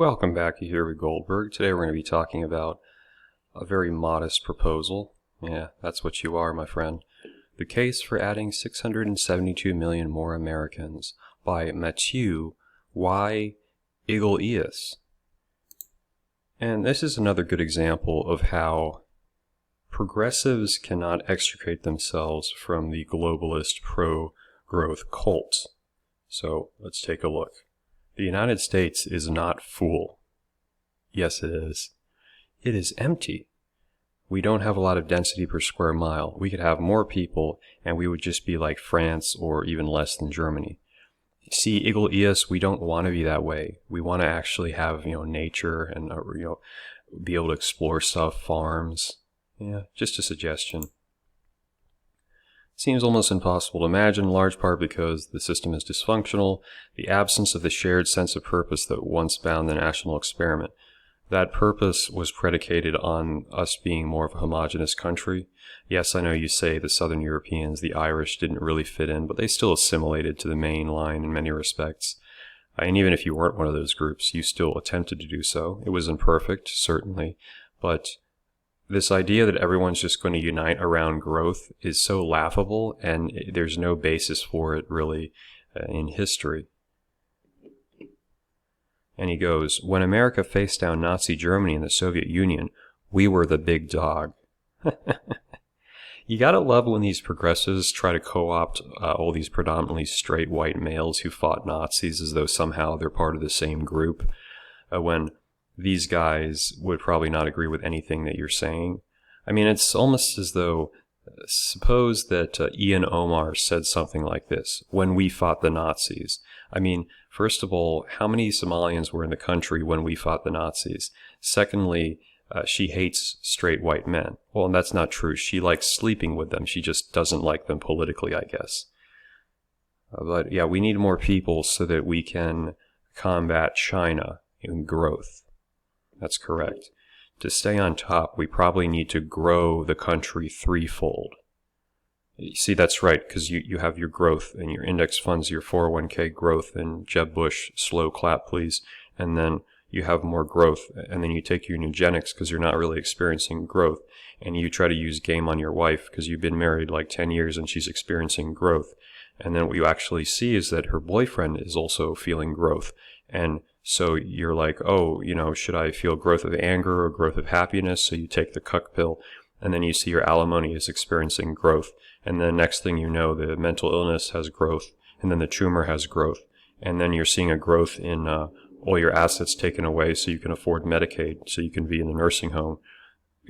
Welcome back here with Goldberg. Today we're going to be talking about a very modest proposal. Yeah, that's what you are, my friend. The Case for Adding 672 Million More Americans by Mathieu Y. Iglesias. And this is another good example of how progressives cannot extricate themselves from the globalist pro-growth cult. So let's take a look. The United States is not full. Yes, it is. It is empty. We don't have a lot of density per square mile. We could have more people, and we would just be like France or even less than Germany. See, Iglesias, we don't want to be that way. We want to actually have, nature and, be able to explore stuff, farms. Yeah, just a suggestion. Seems almost impossible to imagine, in large part because the system is dysfunctional, the absence of the shared sense of purpose that once bound the national experiment. That purpose was predicated on us being more of a homogeneous country. Yes, I know you say the Southern Europeans, the Irish, didn't really fit in, but they still assimilated to the main line in many respects. And even if you weren't one of those groups, you still attempted to do so. It was imperfect, certainly, but this idea that everyone's just going to unite around growth is so laughable, and there's no basis for it really in history. And he goes, when America faced down Nazi Germany and the Soviet Union, we were the big dog. You gotta love when these progressives try to co-opt all these predominantly straight white males who fought Nazis as though somehow they're part of the same group, when these guys would probably not agree with anything that you're saying. I mean, it's almost as though, suppose that Ian Omar said something like this, when we fought the Nazis. I mean, first of all, how many Somalians were in the country when we fought the Nazis? Secondly, she hates straight white men. Well, and that's not true. She likes sleeping with them. She just doesn't like them politically, I guess. But yeah, we need more people so that we can combat China in growth. That's correct. To stay on top, we probably need to grow the country threefold. You see, that's right, because you have your growth and your index funds, your 401k growth, and Jeb Bush, slow clap please, and then you have more growth, and then you take your eugenics because you're not really experiencing growth, and you try to use game on your wife because you've been married like 10 years and she's experiencing growth. And then what you actually see is that her boyfriend is also feeling growth, and so you're like, oh, should I feel growth of anger or growth of happiness? So you take the cuck pill, and then you see your alimony is experiencing growth. And then next thing you know, the mental illness has growth, and then the tumor has growth. And then you're seeing a growth in all your assets taken away so you can afford Medicaid, so you can be in the nursing home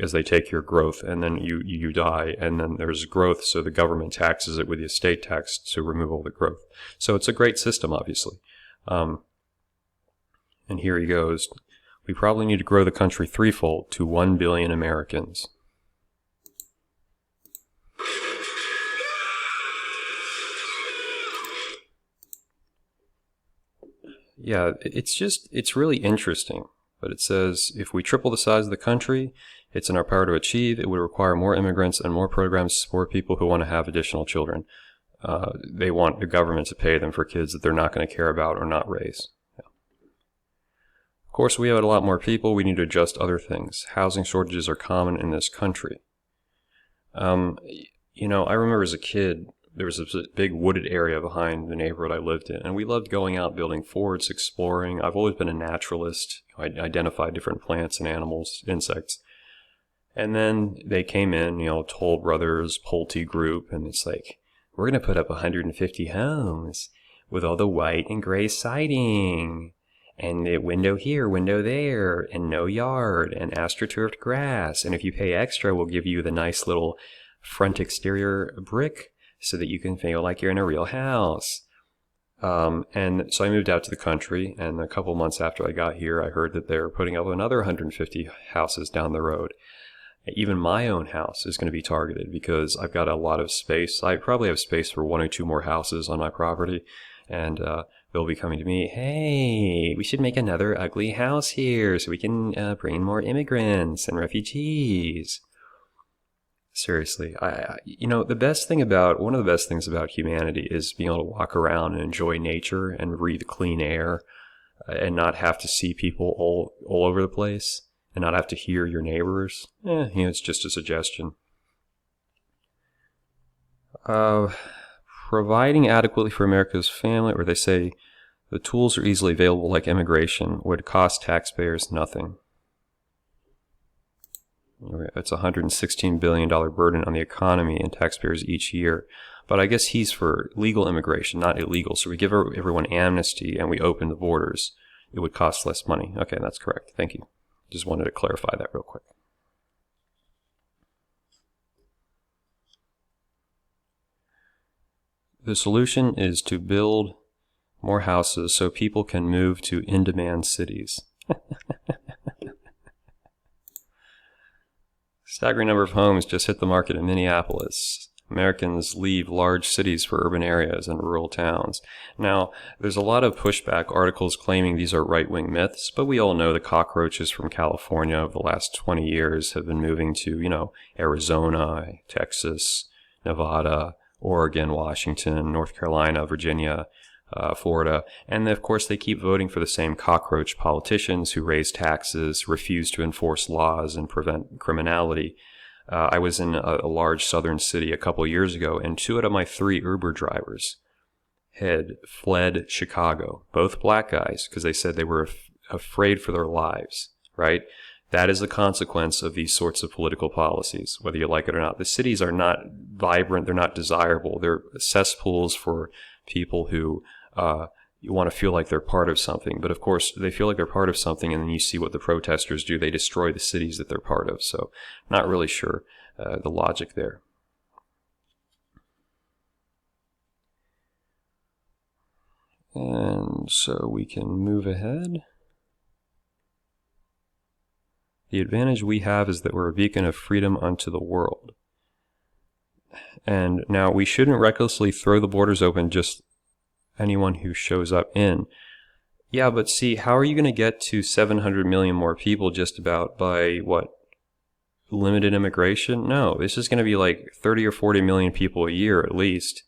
as they take your growth. And then you die, and then there's growth, so the government taxes it with the estate tax to remove all the growth. So it's a great system, obviously. And here he goes. We probably need to grow the country threefold to 1 billion Americans. Yeah, it's really interesting. But it says, if we triple the size of the country, it's in our power to achieve. It would require more immigrants and more programs to support people who want to have additional children. They want the government to pay them for kids that they're not going to care about or not raise. Of course, we have a lot more people. We need to adjust other things. Housing shortages are common in this country. I remember as a kid, there was a big wooded area behind the neighborhood I lived in, and we loved going out building forts, exploring. I've always been a naturalist. I identified different plants and animals, insects. And then they came in, Toll Brothers, Pulte Group, and it's like, we're going to put up 150 homes with all the white and gray siding. And a window here, window there, and no yard, and astroturfed grass. And if you pay extra, we'll give you the nice little front exterior brick so that you can feel like you're in a real house. And so I moved out to the country, and a couple months after I got here, I heard that they're putting up another 150 houses down the road. Even my own house is going to be targeted because I've got a lot of space. I probably have space for 1 or 2 more houses on my property, and they'll be coming to me, hey, we should make another ugly house here so we can bring more immigrants and refugees. Seriously, one of the best things about humanity is being able to walk around and enjoy nature and breathe clean air. and not have to see people all over the place and not have to hear your neighbors. It's just a suggestion. Providing adequately for America's family, or they say the tools are easily available like immigration, would cost taxpayers nothing. It's a $116 billion burden on the economy and taxpayers each year. But I guess he's for legal immigration, not illegal. So we give everyone amnesty and we open the borders. It would cost less money. Okay, that's correct. Thank you. Just wanted to clarify that real quick. The solution is to build more houses so people can move to in-demand cities. Staggering number of homes just hit the market in Minneapolis. Americans leave large cities for urban areas and rural towns. Now, there's a lot of pushback articles claiming these are right-wing myths, but we all know the cockroaches from California over the last 20 years have been moving to, Arizona, Texas, Nevada, Oregon, Washington, North Carolina, Virginia, Florida. And of course, they keep voting for the same cockroach politicians who raise taxes, refuse to enforce laws, and prevent criminality. I was in a large southern city a couple of years ago, and 2 out of my 3 Uber drivers had fled Chicago, both black guys, because they said they were afraid for their lives, right? That is the consequence of these sorts of political policies, whether you like it or not. The cities are not vibrant. They're not desirable. They're cesspools for people who you want to feel like they're part of something. But of course, they feel like they're part of something, and then you see what the protesters do. They destroy the cities that they're part of. So not really sure the logic there. And so we can move ahead. The advantage we have is that we're a beacon of freedom unto the world. And now we shouldn't recklessly throw the borders open just anyone who shows up in. Yeah, but see, how are you going to get to 700 million more people just about by what? Limited immigration? No, this is going to be like 30 or 40 million people a year at least.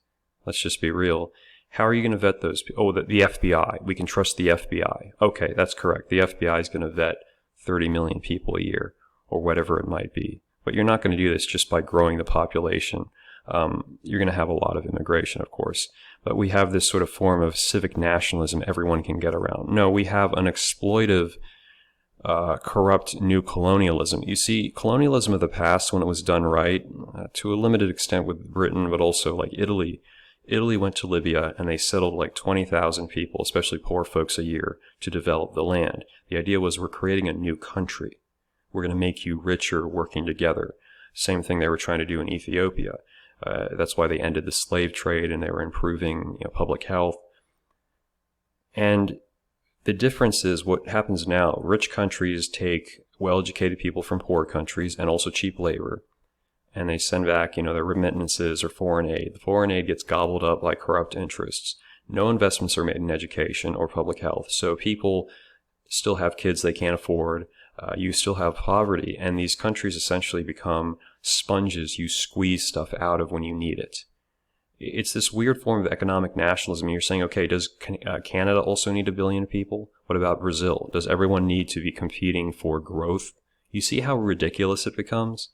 Let's just be real. How are you going to vet those people? Oh, the FBI. We can trust the FBI. Okay, that's correct. The FBI is going to vet 30 million people a year, or whatever it might be. But you're not going to do this just by growing the population. You're going to have a lot of immigration, of course. But we have this sort of form of civic nationalism everyone can get around. No, we have an exploitive, corrupt new colonialism. You see, colonialism of the past, when it was done right, to a limited extent with Britain, but also like Italy. Italy went to Libya and they settled like 20,000 people, especially poor folks, a year to develop the land. The idea was we're creating a new country. We're going to make you richer working together. Same thing they were trying to do in Ethiopia. That's why they ended the slave trade and they were improving public health. And the difference is what happens now. Rich countries take well-educated people from poor countries and also cheap labor. And they send back, their remittances or foreign aid. The foreign aid gets gobbled up by corrupt interests. No investments are made in education or public health. So people still have kids they can't afford. You still have poverty. And these countries essentially become sponges you squeeze stuff out of when you need it. It's this weird form of economic nationalism. You're saying, okay, does Canada also need 1 billion people? What about Brazil? Does everyone need to be competing for growth? You see how ridiculous it becomes?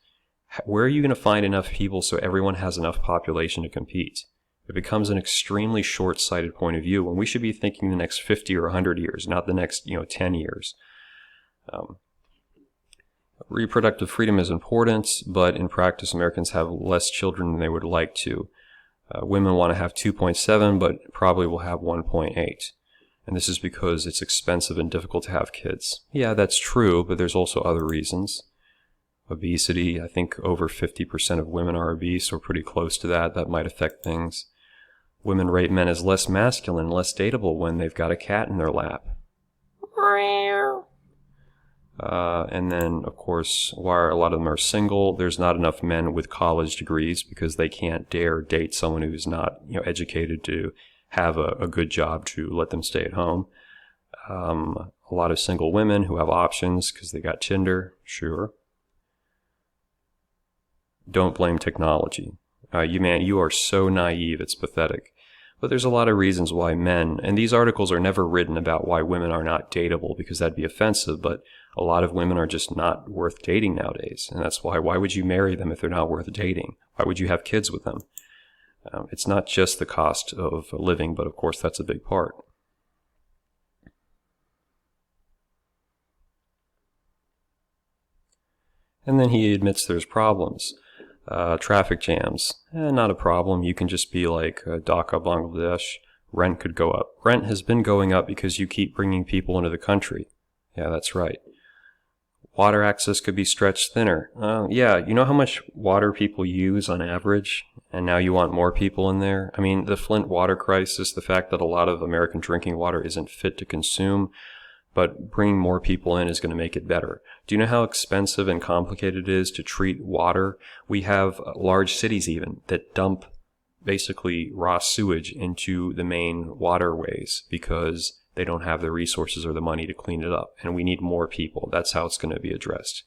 Where are you going to find enough people so everyone has enough population to compete? It becomes an extremely short-sighted point of view when we should be thinking the next 50 or 100 years, not the next 10 years. Reproductive freedom is important, but in practice, Americans have less children than they would like to. Women want to have 2.7, but probably will have 1.8. And this is because it's expensive and difficult to have kids. Yeah, that's true, but there's also other reasons. Obesity, I think over 50% of women are obese or pretty close to that. That might affect things. Women rate men as less masculine, less dateable when they've got a cat in their lap. And then, of course, while a lot of them are single, there's not enough men with college degrees because they can't dare date someone who's not educated to have a good job to let them stay at home. A lot of single women who have options because they got Tinder, sure. Don't blame technology. You are so naive, it's pathetic. But there's a lot of reasons why men, and these articles are never written about why women are not dateable because that'd be offensive, but a lot of women are just not worth dating nowadays. And that's why would you marry them if they're not worth dating? Why would you have kids with them? It's not just the cost of living, but of course that's a big part. And then he admits there's problems. Traffic jams, not a problem. You can just be like Dhaka, Bangladesh. Rent could go up. Rent has been going up because you keep bringing people into the country. Yeah, that's right. Water access could be stretched thinner. Yeah, you know how much water people use on average? And now you want more people in there? I mean, the Flint water crisis, the fact that a lot of American drinking water isn't fit to consume, but bringing more people in is going to make it better. Do you know how expensive and complicated it is to treat water? We have large cities even that dump basically raw sewage into the main waterways because they don't have the resources or the money to clean it up. And we need more people. That's how it's going to be addressed.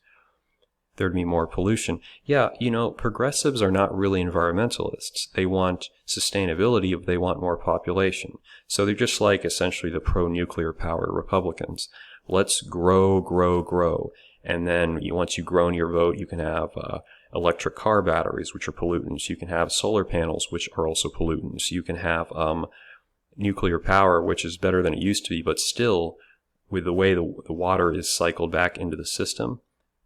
There'd be more pollution. Yeah, progressives are not really environmentalists. They want sustainability, but they want more population. So they're just like essentially the pro-nuclear power Republicans. Let's grow, grow, grow. And then once you grow in your vote, you can have electric car batteries, which are pollutants. You can have solar panels, which are also pollutants. You can have nuclear power, which is better than it used to be, but still, with the way the water is cycled back into the system,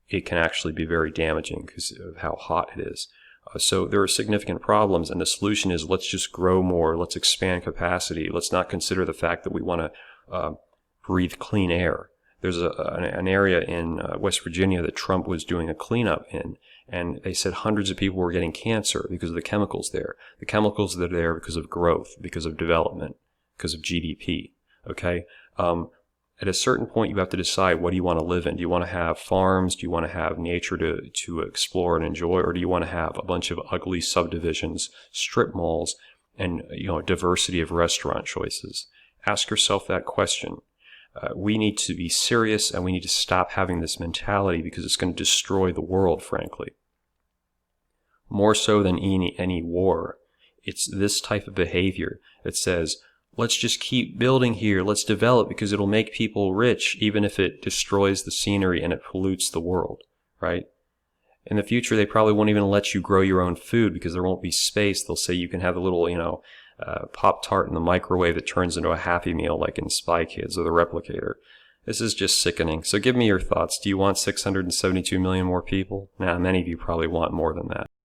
it can actually be very damaging because of how hot it is. So there are significant problems, and the solution is let's just grow more, let's expand capacity, let's not consider the fact that we want to breathe clean air. There's an area in West Virginia that Trump was doing a cleanup in, and they said hundreds of people were getting cancer because of the chemicals there. The chemicals that are there because of growth, because of development, because of GDP, okay? At a certain point, you have to decide, what do you want to live in? Do you want to have farms? Do you want to have nature to explore and enjoy? Or do you want to have a bunch of ugly subdivisions, strip malls, and a diversity of restaurant choices? Ask yourself that question. We need to be serious, and we need to stop having this mentality because it's going to destroy the world, frankly. More so than any war, it's this type of behavior that says, let's just keep building here. Let's develop because it'll make people rich, even if it destroys the scenery and it pollutes the world, right? In the future, they probably won't even let you grow your own food because there won't be space. They'll say you can have a little, Pop-Tart in the microwave that turns into a Happy Meal like in Spy Kids or The Replicator. This is just sickening. So give me your thoughts. Do you want 672 million more people? Nah, many of you probably want more than that.